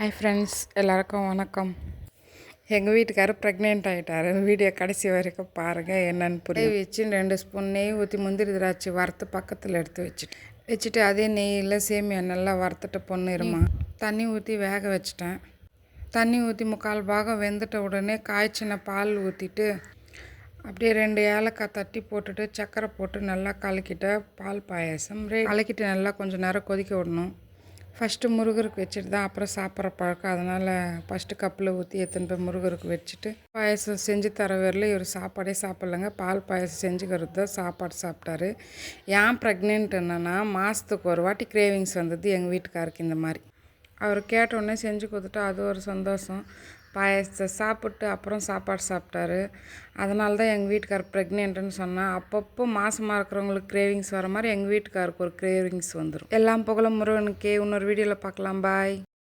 Hi friends, எல்லாருக்கும் வணக்கம். எங்கள் வீட்டுக்காரர் ப்ரெக்னென்ட் ஆகிட்டார். வீடியோ கடைசி வரைக்கும் பாருங்கள், என்னென்னு புரியும். வச்சு 2 ஸ்பூன் நெய் ஊற்றி முந்திரி திராட்சை வறுத்து பக்கத்தில் எடுத்து வச்சுட்டு அதே நெய்யில் சேமியா நல்லா வறுத்துட்டு பொன்னிறமா தண்ணி ஊற்றி வேக வச்சிட்டேன். தண்ணி ஊற்றி 3/4 பாகம் வெந்துட்ட உடனே காய்ச்சின பால் ஊற்றிட்டு அப்படியே 2 ஏலக்காய் தட்டி போட்டுட்டு சர்க்கரை போட்டு நல்லா கலக்கிட்ட பால் பாயாசம் கலக்கிட்டு நல்லா கொஞ்சம் நேரம் கொதிக்க விடணும். ஃபஸ்ட்டு முருகருக்கு வச்சுட்டு தான் அப்புறம் சாப்பிட்ற பழக்கம். அதனால் ஃபஸ்ட்டு கப்பில் ஊற்றி எடுத்துன்னு போய் முருகருக்கு வச்சுட்டு பாயசம் செஞ்சு தர வரல இவர் சாப்பாடே சாப்பிட்லங்க. பால் பாயசம் செஞ்சுக்கிறது தான் சாப்பாடு சாப்பிட்டாரு. ஏன் ப்ரெக்னென்ட் என்னன்னா, மாதத்துக்கு ஒரு வாட்டி கிரேவிங்ஸ் வந்தது எங்கள் வீட்டுக்காருக்கு. இந்த மாதிரி அவர் கேட்டோடனே செஞ்சு கொடுத்துட்டு அது ஒரு சந்தோஷம். பாயசத்தை சாப்பிட்டு அப்புறம் சாப்பாடு சாப்பிட்டாரு. அதனால தான் எங்கள் வீட்டுக்கார் ப்ரெக்னென்ட்டுன்னு சொன்னால், அப்பப்போ மாதமாக இருக்கிறவங்களுக்கு கிரேவிங்ஸ் வர மாதிரி எங்கள் வீட்டுக்காருக்கு ஒரு கிரேவிங்ஸ் வந்துடும். எல்லாம் புகழும் முருகனுக்கே. இன்னொரு வீடியோவில் பார்க்கலாம். பாய்.